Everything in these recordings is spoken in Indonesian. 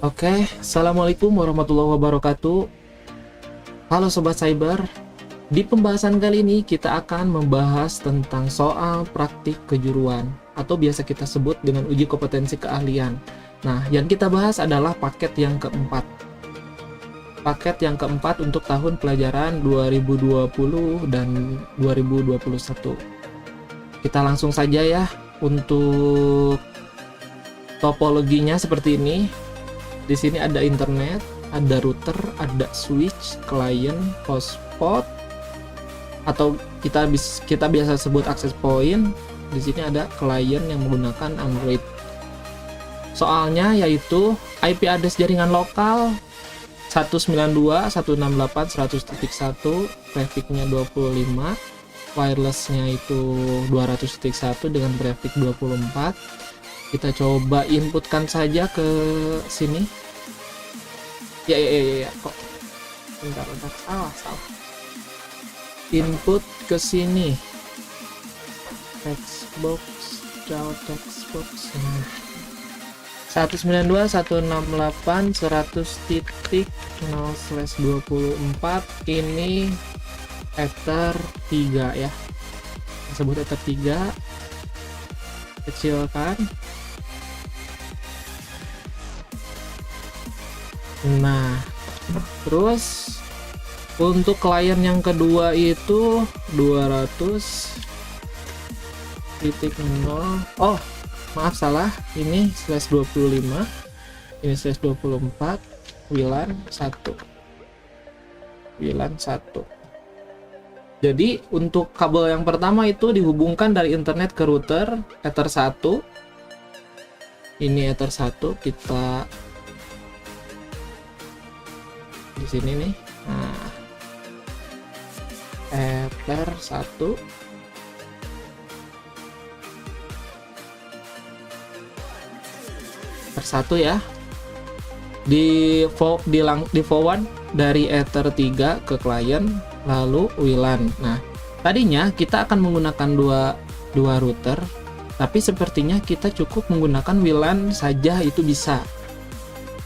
Oke, assalamualaikum warahmatullahi wabarakatuh. Halo Sobat Cyber, di pembahasan kali ini kita akan membahas tentang soal praktik kejuruan atau biasa kita sebut dengan uji kompetensi keahlian. Nah, yang kita bahas adalah paket yang keempat. Paket yang keempat untuk tahun pelajaran 2020 dan 2021. Kita langsung saja ya, untuk topologinya seperti ini. Di sini ada internet, ada router, ada switch, client, hotspot, atau kita biasa sebut access point. Di sini ada client yang menggunakan Android. Soalnya yaitu IP address jaringan lokal 192.168.100.1, trafficnya 25, wirelessnya itu 200.1 dengan traffic 24. Kita coba inputkan saja ke sini. Ya, kok bentar, salah. Input ke sini. Textbox, jauh textbox. 192.168.100.0/24 ini ether 3 ya. Disebut ether 3. Kecilkan. Nah, terus untuk klien yang kedua itu 200.0. Oh, maaf salah. Ini /25. Ini /24. WLAN 1. WLAN 1. Jadi untuk kabel yang pertama itu dihubungkan dari internet ke router ether 1. Ini ether 1 kita di sini nih. Nah, ether 1 ya, di forward dari ether 3 ke klien lalu WLAN. Nah, tadinya kita akan menggunakan dua router, tapi sepertinya kita cukup menggunakan WLAN saja itu bisa.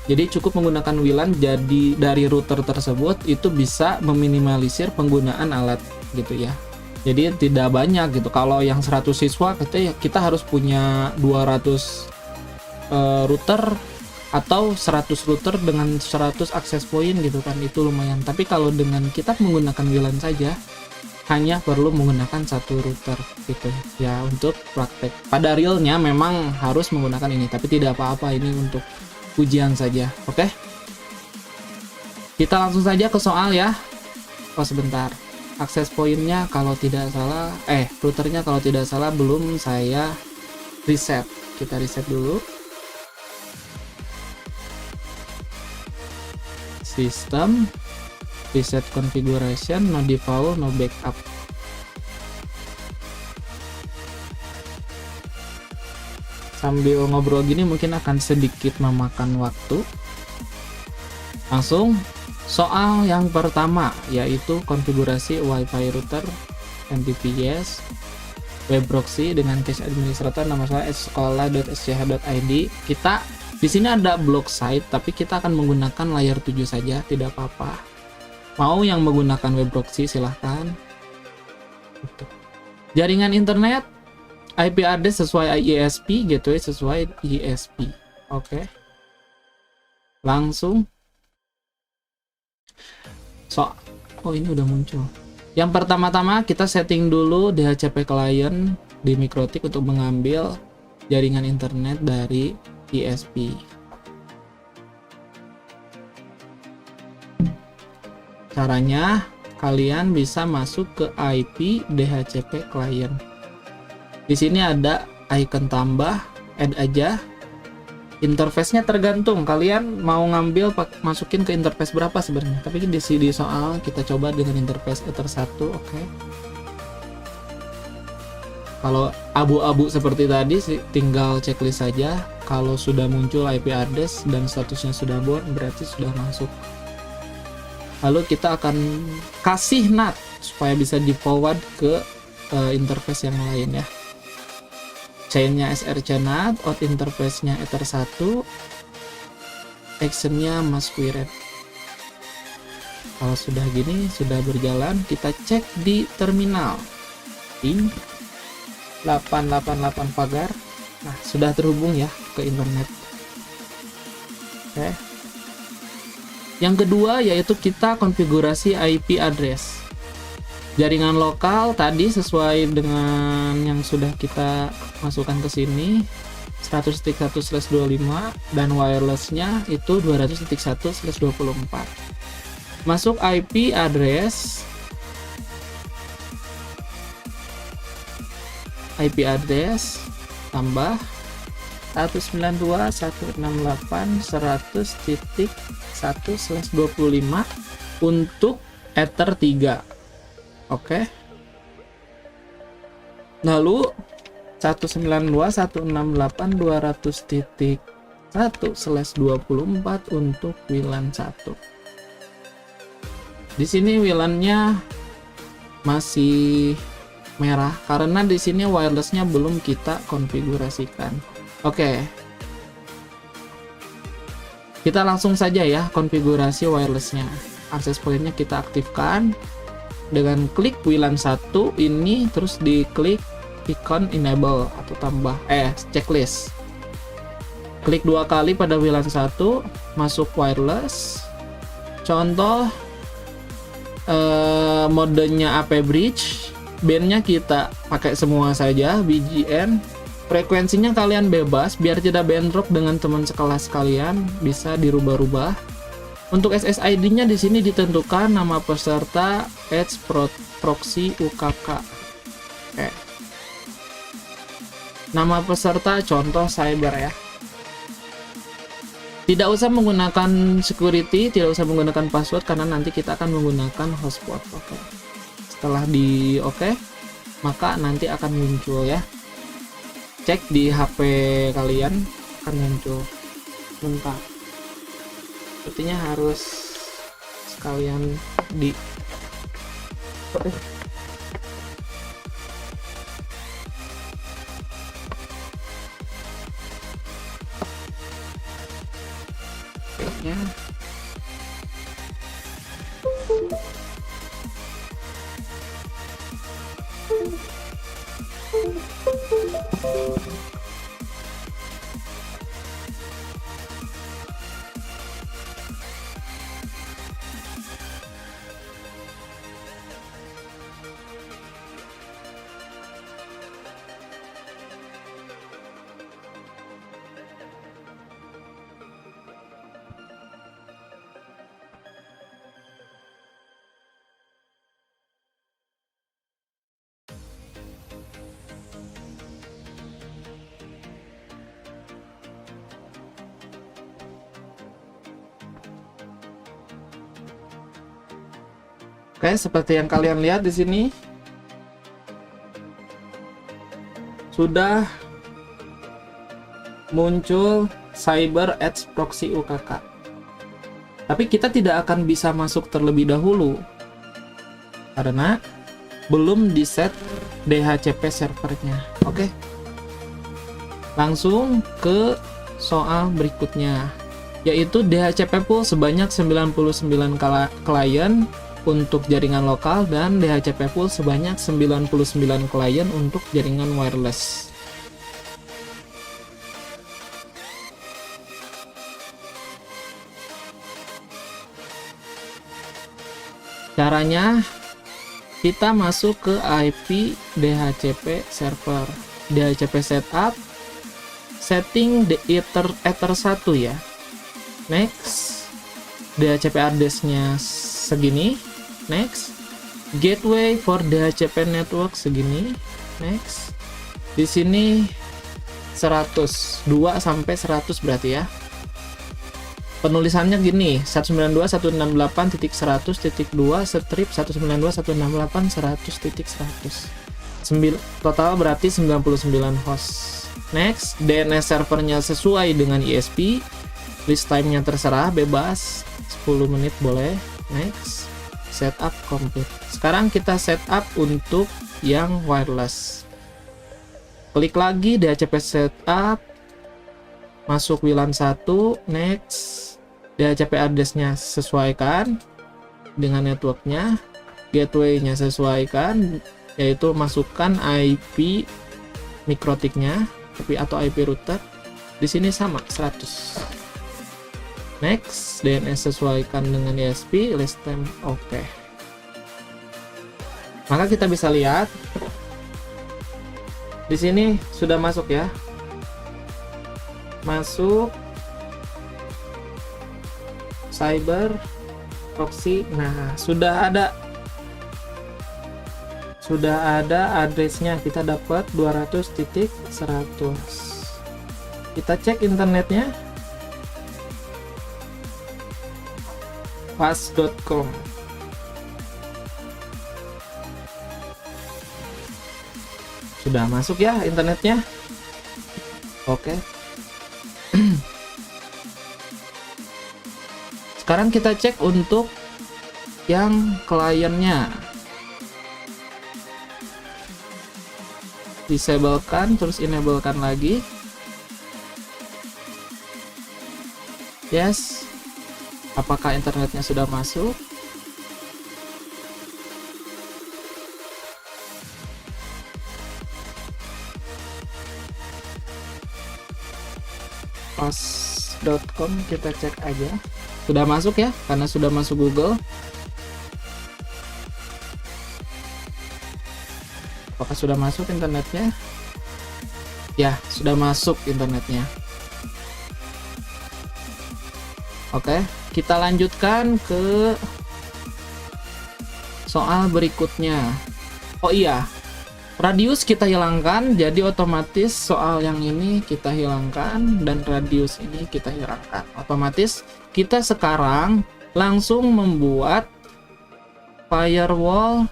Jadi cukup menggunakan WLAN, jadi dari router tersebut itu bisa meminimalisir penggunaan alat gitu ya. Jadi tidak banyak gitu. Kalau yang 100 siswa kita harus punya 200 router atau 100 router dengan 100 access point gitu kan, itu lumayan. Tapi kalau dengan kita menggunakan WLAN saja hanya perlu menggunakan satu router gitu ya untuk praktek. Pada realnya memang harus menggunakan ini, tapi tidak apa-apa, ini untuk ujian saja. Oke, kita langsung saja ke soal ya. Oh sebentar, akses pointnya kalau tidak salah, routernya kalau tidak salah belum saya reset. Kita reset dulu. Sistem, reset configuration, no default, no backup. Sambil ngobrol gini mungkin akan sedikit memakan waktu. Langsung soal yang pertama, yaitu konfigurasi WiFi router MPPS web proxy dengan cache administrator nama saya sekolah.sch.id. Kita di sini ada block site, tapi kita akan menggunakan layer 7 saja, tidak apa-apa. Mau yang menggunakan web proxy silahkan. Jaringan internet IP address sesuai ISP, gateway sesuai ISP. Oke. Langsung. Oh ini udah muncul. Yang pertama-tama kita setting dulu DHCP client di Mikrotik untuk mengambil jaringan internet dari ISP. Caranya kalian bisa masuk ke IP DHCP client. Di sini ada icon tambah, add aja. Interface-nya tergantung kalian mau ngambil masukin ke interface berapa sebenarnya. Tapi di soal kita coba dengan interface ether 1, oke. Kalau abu-abu seperti tadi tinggal checklist saja. Kalau sudah muncul IP address dan statusnya sudah bound, berarti sudah masuk. Lalu kita akan kasih NAT supaya bisa di forward ke interface yang lain ya. Chainnya SRC NAT, out interface-nya ether 1. actionnya must query. Kalau sudah gini, sudah berjalan, kita cek di terminal. Ping 888 pagar. Nah, sudah terhubung ya ke internet. Oke. Yang kedua yaitu kita konfigurasi IP address. Jaringan lokal tadi sesuai dengan yang sudah kita masukkan ke sini 100.1/25 dan wirelessnya itu 200.1/24. Masuk IP address tambah 192.168.100.1/25 untuk Ether 3. Oke. Lalu 192.168.200.1/24 untuk WLAN 1. Di sini WLAN-nya masih merah karena di sini wirelessnya belum kita konfigurasikan. Oke. Kita langsung saja ya konfigurasi wirelessnya. Access point-nya kita aktifkan dengan klik WLAN 1 ini, terus diklik icon enable atau tambah checklist. Klik 2 kali pada WLAN 1, masuk wireless. Contoh modenya AP Bridge, bandnya kita pakai semua saja, BGN. Frekuensinya kalian bebas biar tidak bentrok dengan teman sekelas kalian, bisa dirubah-rubah. Untuk SSID-nya di sini ditentukan nama peserta Edge Proxy UKK. Oke. Nama peserta contoh cyber ya. Tidak usah menggunakan security, tidak usah menggunakan password karena nanti kita akan menggunakan hotspot. Oke. Setelah di oke, maka nanti akan muncul ya. Cek di HP kalian akan muncul. Bentar. Sepertinya harus sekalian di kayaknya oke, seperti yang kalian lihat di sini sudah muncul Cyber Edge Proxy UKK. Tapi kita tidak akan bisa masuk terlebih dahulu karena belum di set DHCP servernya. Oke. Langsung ke soal berikutnya, yaitu DHCP pool sebanyak 99 klien untuk jaringan lokal dan DHCP pool sebanyak 99 klien untuk jaringan wireless. Caranya kita masuk ke IP DHCP server, DHCP setup, setting Ether 1 ya. Next, DHCP address-nya segini. Next, gateway for DHCP network segini. Next, di sini 100, 2 sampai 100 berarti ya. Penulisannya gini, 192.168.100.2 strip 192.168.100.100. Total berarti 99 host. Next, DNS servernya sesuai dengan ISP. List time-nya terserah, bebas, 10 menit boleh. Next, setup complete. Sekarang kita setup untuk yang wireless. Klik lagi DHCP setup, masuk WLAN 1, next, DHCP address-nya sesuaikan dengan networknya, gateway-nya sesuaikan, yaitu masukkan IP mikrotiknya atau IP router. Di sini sama 100. Next, DNS sesuaikan dengan ISP, list time oke. Maka kita bisa lihat di sini sudah masuk ya. Masuk cyber proxy. Nah, sudah ada addressnya. Kita dapat 200.100. Kita cek internetnya, fast.com. Sudah masuk ya internetnya. Oke. Sekarang kita cek untuk yang kliennya. Disablekan, terus enablekan lagi. Yes. Apakah internetnya sudah masuk? Fast.com kita cek aja. Sudah masuk ya, karena sudah masuk Google. Apakah sudah masuk internetnya? Ya, sudah masuk internetnya. Oke, kita lanjutkan ke soal berikutnya. Oh iya, radius kita hilangkan, jadi otomatis soal yang ini kita hilangkan dan radius ini kita hilangkan. Otomatis kita sekarang langsung membuat firewall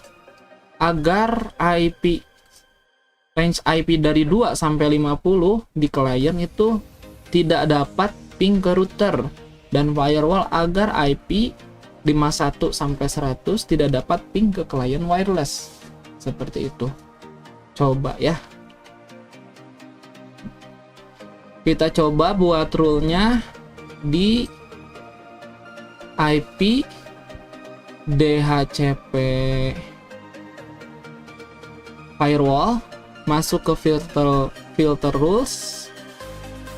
agar IP range IP dari 2 sampai 50 di klien itu tidak dapat ping ke router, dan firewall agar IP 51 sampai 100 tidak dapat ping ke klien wireless. Seperti itu. Coba ya. Kita coba buat rule-nya di IP DHCP firewall, masuk ke filter rules,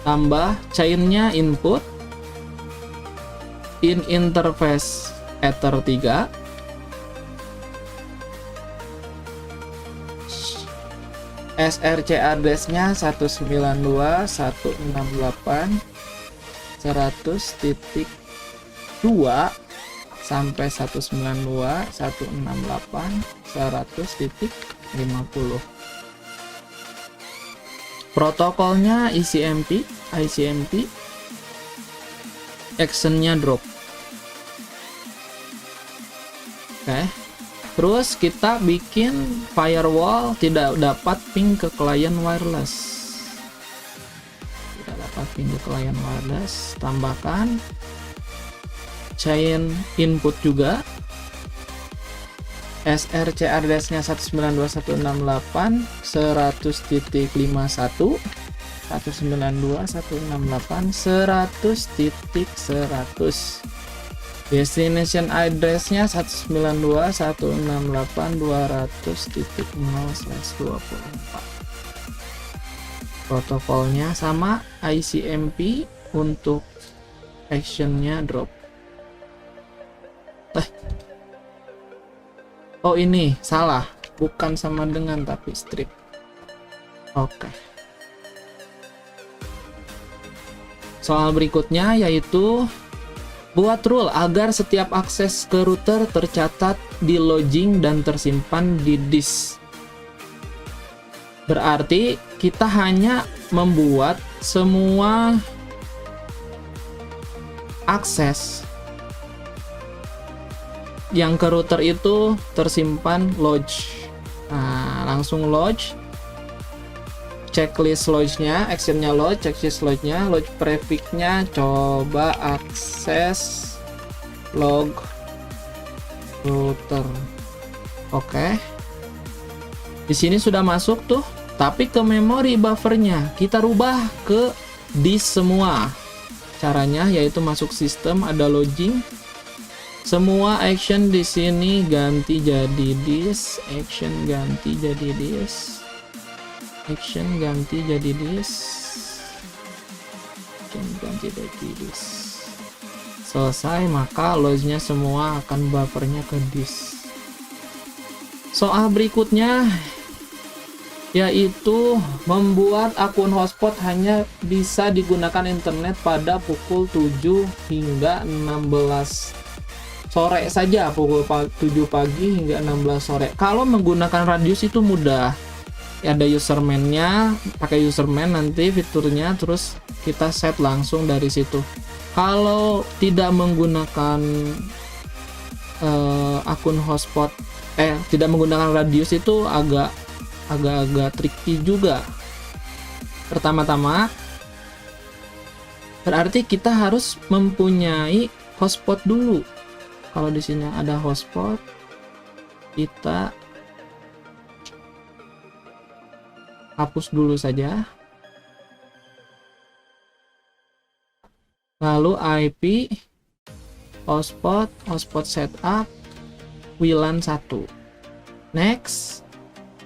tambah chain-nya input, in interface ether 3, SRC address-nya 192.168.100.2 sampai 192.168.100.50. Protokolnya ICMP, actionnya drop. Oke. Terus kita bikin firewall tidak dapat ping ke klien wireless. Tidak dapat ping ke klien wireless. Tambahkan chain input juga. SRC address-nya 192.168.100.51, 192.168.100.100. Destination address-nya 192.168.200.0/24. Protokolnya sama, ICMP, untuk action-nya drop. Oh ini salah, bukan sama dengan tapi strip. Oke. Soal berikutnya yaitu buat rule agar setiap akses ke router tercatat di login dan tersimpan di disk. Berarti kita hanya membuat semua akses yang ke router itu tersimpan lodge. Nah, langsung lodge. Checklist lodge-nya, action-nya lodge, checklist lodge-nya, lodge prefix-nya coba akses log router. Oke. Di sini sudah masuk tuh, tapi ke memori buffernya kita rubah ke disk semua. caranya, yaitu masuk sistem, ada login. Semua action di sini ganti jadi this, action ganti jadi this, action ganti jadi this, action ganti jadi this. Selesai, maka loss-nya semua akan buffernya ke disk. Soal berikutnya yaitu membuat akun hotspot hanya bisa digunakan internet pada pukul 7 hingga 16 sore saja, pukul 7 pagi hingga 16 sore. Kalau menggunakan radius itu mudah. Ada userman-nya, pakai userman nanti fiturnya, terus kita set langsung dari situ. Kalau tidak menggunakan akun hotspot, tidak menggunakan radius itu agak tricky juga. Pertama-tama berarti kita harus mempunyai hotspot dulu. Kalau di sini ada hotspot, kita hapus dulu saja. Lalu IP, hotspot setup, WLAN 1. Next,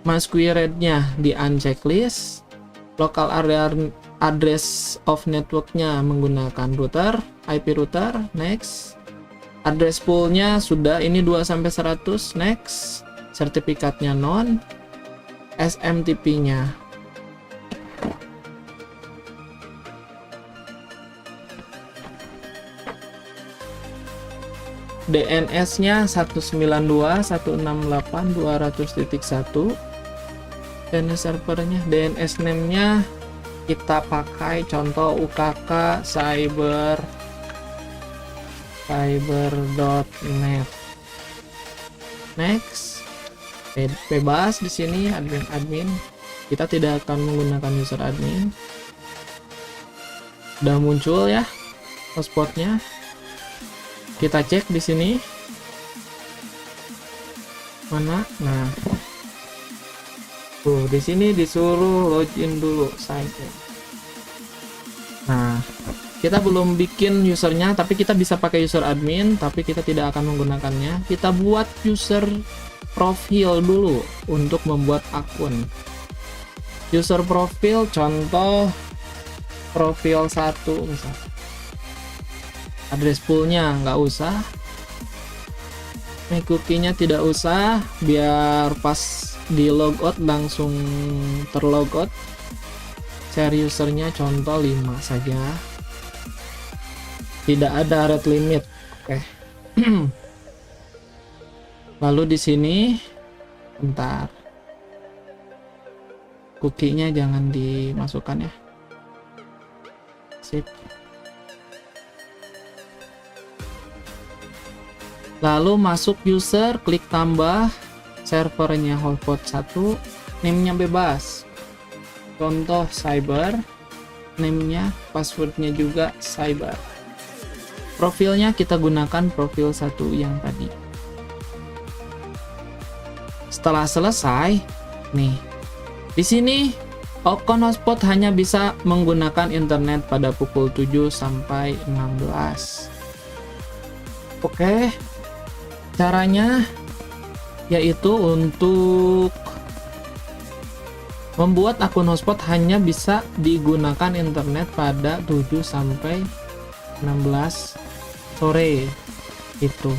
masquerade-nya di unchecklist, local area address of network-nya menggunakan router, IP router. Next, address pool-nya sudah, ini 2-100. Next, sertifikatnya non, SMTP-nya. DNS-nya 192.168.200.1. DNS servernya, DNS name-nya kita pakai contoh UKK cyber.net. Next, bebas di sini admin. Kita tidak akan menggunakan user admin. Udah muncul ya hotspotnya. Kita cek di sini. Mana? Nah. Tuh, di sini disuruh login dulu, sign in. Nah, kita belum bikin usernya, tapi kita bisa pakai user admin, tapi kita tidak akan menggunakannya. Kita buat user profil dulu untuk membuat akun. User profil, contoh profil 1 misalnya. Address poolnya nggak usah, cookie-nya tidak usah, biar pas di logout langsung terlogout. Share usernya contoh 5 saja, tidak ada rate limit. Oke. Lalu di sini, bentar, cookie-nya jangan dimasukkan ya. Sip. Lalu masuk user, klik tambah, servernya hotspot 1, name-nya bebas. Contoh cyber, name-nya, passwordnya juga cyber. Profilnya kita gunakan profil 1 yang tadi. Setelah selesai, nih, di sini akun hotspot hanya bisa menggunakan internet pada pukul 7 sampai 16. Oke. Caranya yaitu untuk membuat akun hotspot hanya bisa digunakan internet pada 7 sampai 16 sore. Itu.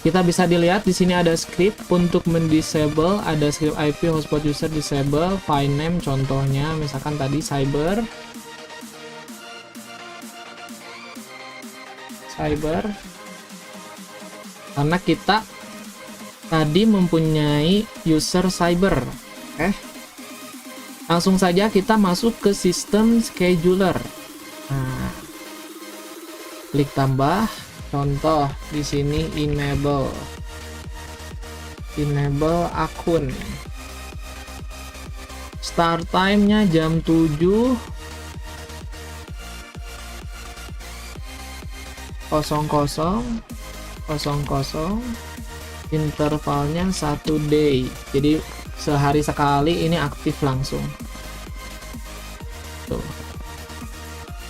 Kita bisa dilihat di sini ada script untuk mendisable, ada script IP hotspot user disable, file name contohnya misalkan tadi cyber. Karena kita tadi mempunyai user cyber. Langsung saja kita masuk ke sistem scheduler. Nah, klik tambah, contoh di sini enable akun. Start time-nya jam 7.00. Intervalnya 1 day, jadi sehari sekali ini aktif langsung. Tuh.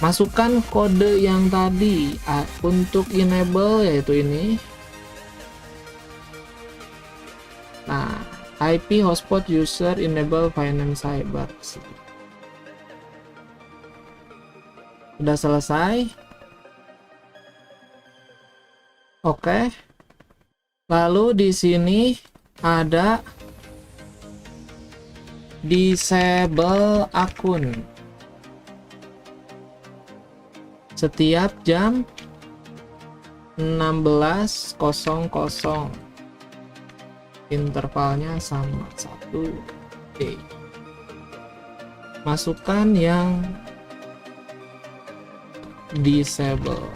Masukkan kode yang tadi untuk enable, yaitu ini. Nah, IP hotspot user enable finance cyber. Sudah selesai. Oke. Lalu di sini ada disable akun. Setiap jam 16.00. Intervalnya sama 1 day. Masukkan yang disable.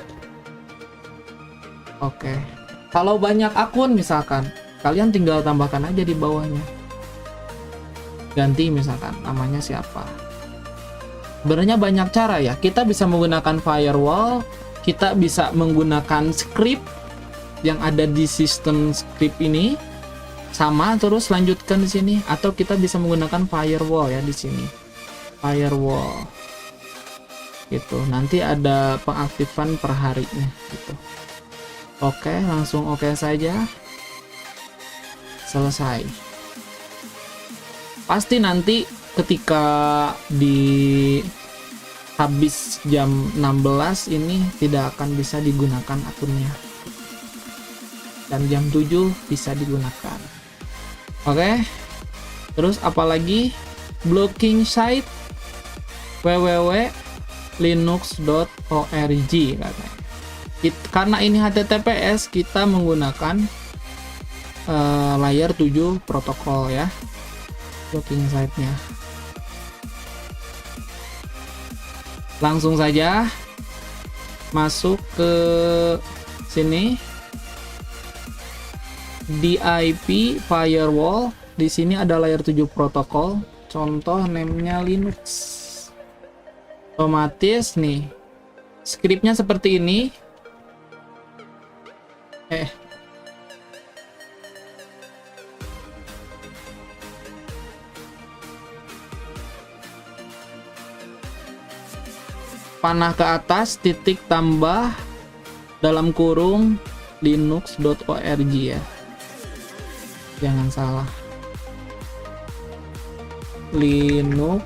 Oke. Kalau banyak akun misalkan, kalian tinggal tambahkan aja di bawahnya. Ganti misalkan namanya siapa. Sebenarnya banyak cara ya. Kita bisa menggunakan firewall, kita bisa menggunakan script yang ada di sistem script ini. Sama, terus lanjutkan di sini, atau kita bisa menggunakan firewall ya di sini. Firewall. Gitu. Nanti ada pengaktifan per harinya gitu. Oke, langsung oke saja. Selesai. Pasti nanti ketika di habis jam 16 ini tidak akan bisa digunakan akunnya. Dan jam 7 bisa digunakan. Oke. Terus apalagi? Blocking site www.linux.org katanya. Karena ini HTTPS, kita menggunakan layer 7 protokol ya. Blocking site-nya. Langsung saja masuk ke sini. Di IP firewall, di sini ada layer 7 protokol. Contoh name-nya Linux. Otomatis nih. Script-nya seperti ini. Panah ke atas, titik tambah dalam kurung linux.org ya. Jangan salah. linux.org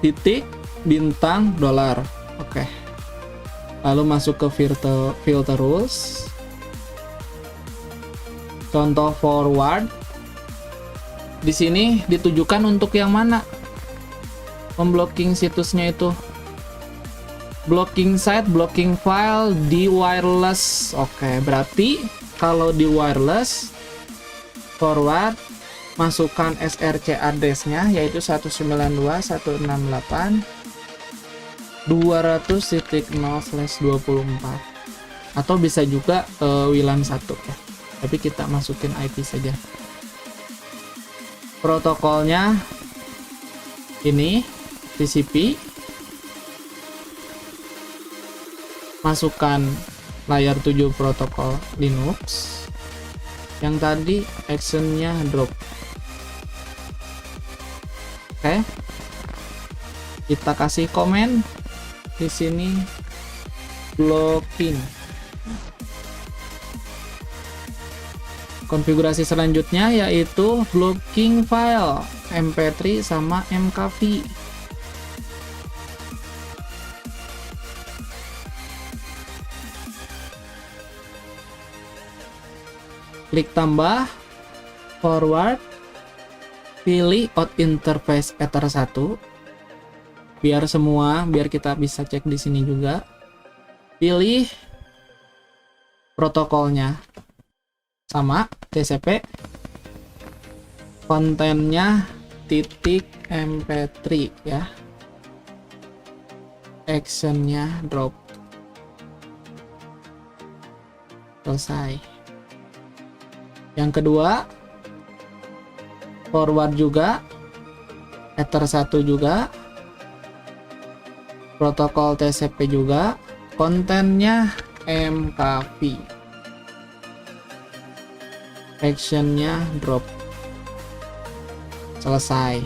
titik bintang $. Oke. Lalu masuk ke filter rules. Contoh forward. Di sini ditujukan untuk yang mana? Memblocking situsnya itu. Blocking site, blocking file di wireless. Oke, berarti kalau di wireless forward, masukkan src address-nya yaitu 192.168.200.0/24 atau bisa juga WLAN 1 ya. Tapi kita masukin IP saja. Protokolnya ini TCP. Masukkan layer 7 protokol Linux. Yang tadi actionnya drop. Oke. Kita kasih komen di sini blocking. Konfigurasi selanjutnya yaitu blocking file MP3 sama MKV. Klik tambah, forward, pilih out interface Ether 1. Biar kita bisa cek di sini juga. Pilih protokolnya. Sama TCP, kontennya .mp3 ya, actionnya drop. Selesai. Yang kedua forward juga, Ether 1 juga, protokol TCP juga, kontennya MKV, actionnya drop. Selesai.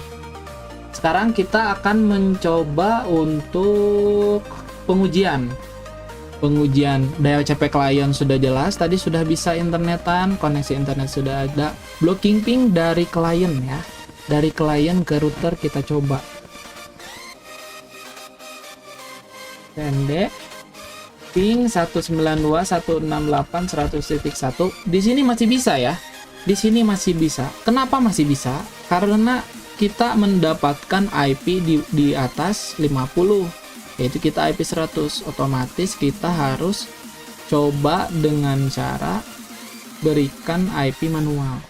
Sekarang kita akan mencoba untuk pengujian. DHCP client sudah jelas, tadi sudah bisa internetan, koneksi internet sudah ada. Blocking ping dari klien ya. Dari klien ke router kita coba. Pendek. Ping 192.168.100.1. Di sini masih bisa ya. Di sini masih bisa. Kenapa masih bisa? Karena kita mendapatkan IP di atas 50. Yaitu kita IP 100, otomatis kita harus coba dengan cara berikan IP manual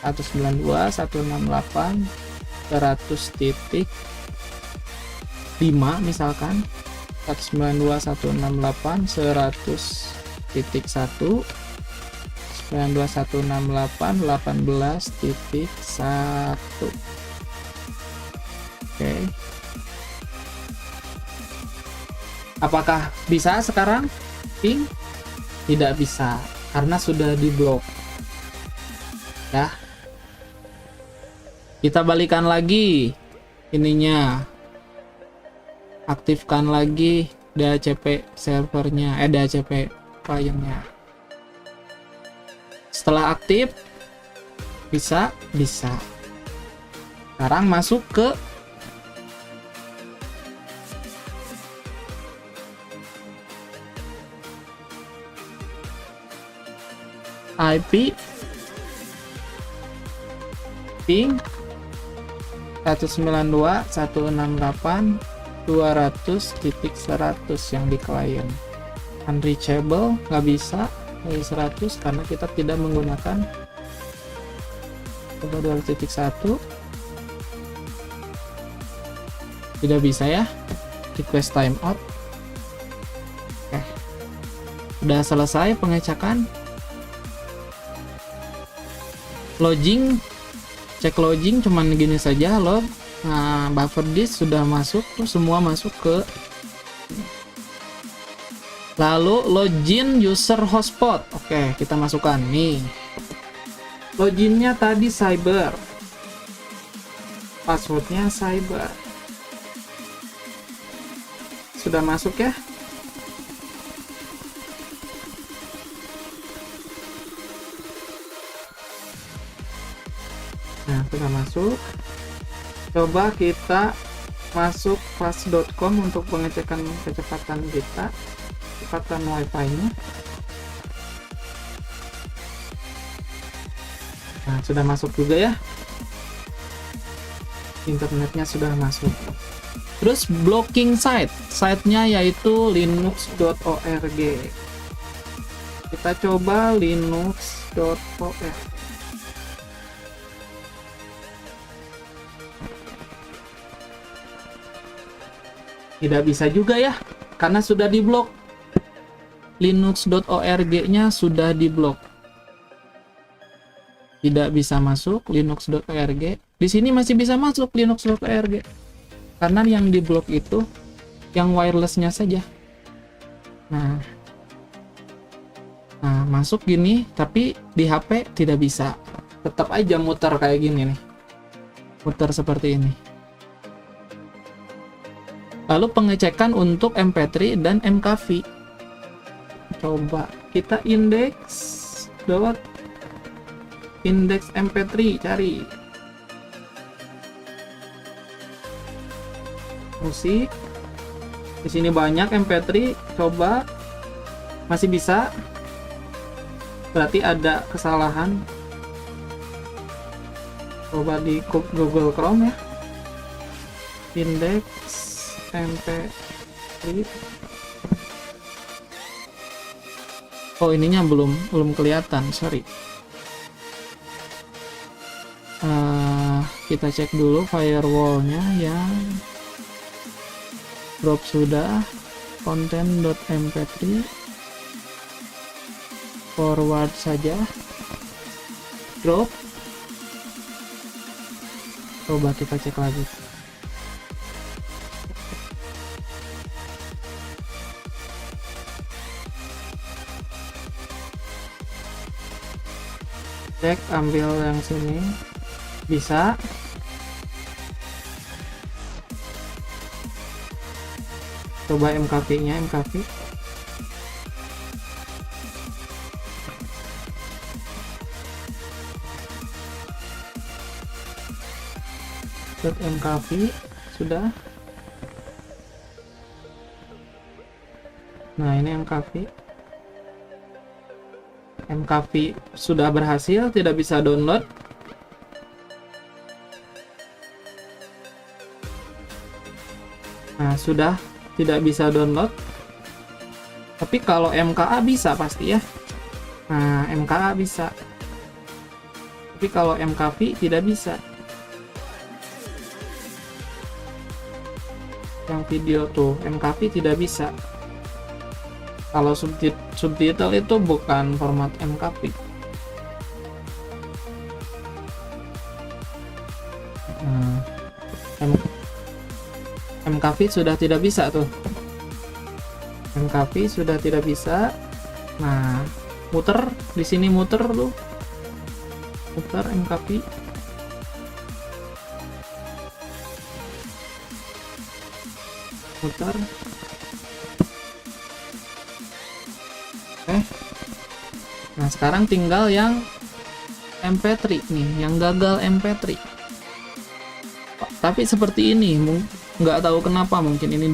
192.168.100.5 misalkan 192.168.100.1 192.168.18.1. Oke. Apakah bisa sekarang ping? Tidak bisa karena sudah diblok ya. Kita balikan lagi ininya, aktifkan lagi DHCP servernya, DHCP kliennya. Setelah aktif bisa. Sekarang masuk ke IP ping 192.168.200.100 yang di klien. Unreachable nggak bisa dari 100 karena kita tidak menggunakan 200.1. Tidak bisa ya. Request timeout. Oke. Udah selesai pengecekan. Login, cek login cuman gini saja, log. Nah, buffer disk sudah masuk, semua masuk ke. Lalu login user hotspot. Oke, kita masukkan nih. Loginnya tadi cyber. Passwordnya cyber. Sudah masuk ya? Nah, sudah masuk. Coba kita masuk fast.com untuk pengecekan kecepatan kita, kecepatan wifi-nya. Nah, sudah masuk juga ya. Internetnya sudah masuk. Terus blocking site-nya yaitu linux.org. Kita coba linux.org. Tidak bisa juga ya, karena sudah diblok. Linux.org-nya sudah diblok. Tidak bisa masuk linux.org. Di sini masih bisa masuk linux.org. Karena yang diblok itu yang wirelessnya saja. Nah, masuk gini, tapi di HP tidak bisa. Tetap aja muter kayak gini nih. Muter seperti ini. Lalu pengecekan untuk MP3 dan MKV. Coba kita indeks MP3, cari musik. Di sini banyak MP3, coba masih bisa. Berarti ada kesalahan. Coba di Google Chrome ya. Indeks MP3. Oh, ininya belum kelihatan, sorry. Kita cek dulu firewallnya yang drop sudah. Content.mp3 forward saja, drop. Coba kita cek lagi. Cek, ambil yang sini, bisa. Coba MKV-nya, MKV. Set MKV sudah. Nah, ini MKV. MKV sudah berhasil, tidak bisa download. Nah, sudah tidak bisa download. Tapi kalau MKA bisa pasti ya. Nah, MKA bisa. Tapi kalau MKV tidak bisa. Yang video tuh, MKV tidak bisa. Kalau subtitle itu bukan format MKV. MKV sudah tidak bisa tuh. MKV sudah tidak bisa. Nah, muter di sini, muter tuh. Muter MKV. Muter. Nah, sekarang tinggal yang MP3 nih, yang gagal MP3. Tapi seperti ini, nggak tahu kenapa, mungkin ini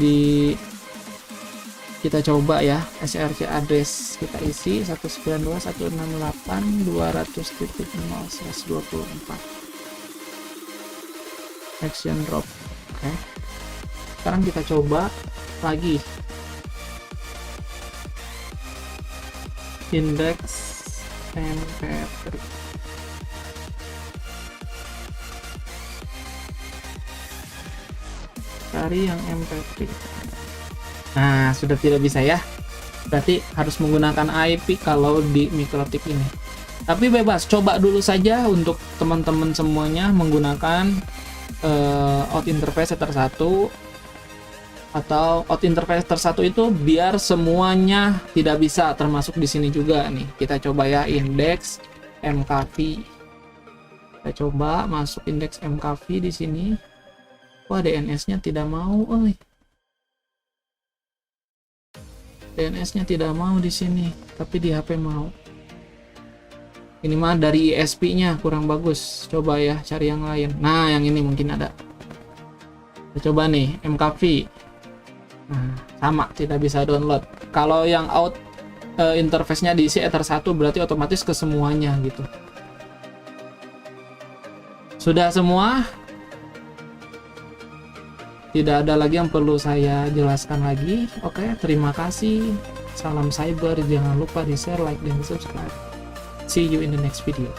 kita coba ya. src address kita isi 192.168.200.0/24 action drop. Oke. Sekarang kita coba lagi index MP3. Cari yang MP3. Nah, sudah tidak bisa ya. Berarti harus menggunakan IP kalau di Mikrotik ini. Tapi bebas, coba dulu saja untuk teman-teman semuanya menggunakan out interface setter 1 atau out interface tersatu itu biar semuanya tidak bisa, termasuk di sini juga nih. Kita coba ya index MKV. Kita coba masuk indeks MKV di sini. Wah, DNS-nya tidak mau, DNS-nya tidak mau di sini, tapi di HP mau. Ini mah dari ISP-nya kurang bagus. Coba ya cari yang lain. Nah, yang ini mungkin ada. Kita coba nih MKV. Nah, sama, tidak bisa download. Kalau yang out interface-nya diisi Ether 1 berarti otomatis ke semuanya gitu. Sudah semua? Tidak ada lagi yang perlu saya jelaskan lagi. Oke, terima kasih. Salam cyber, jangan lupa di share, like, dan subscribe. See you in the next video.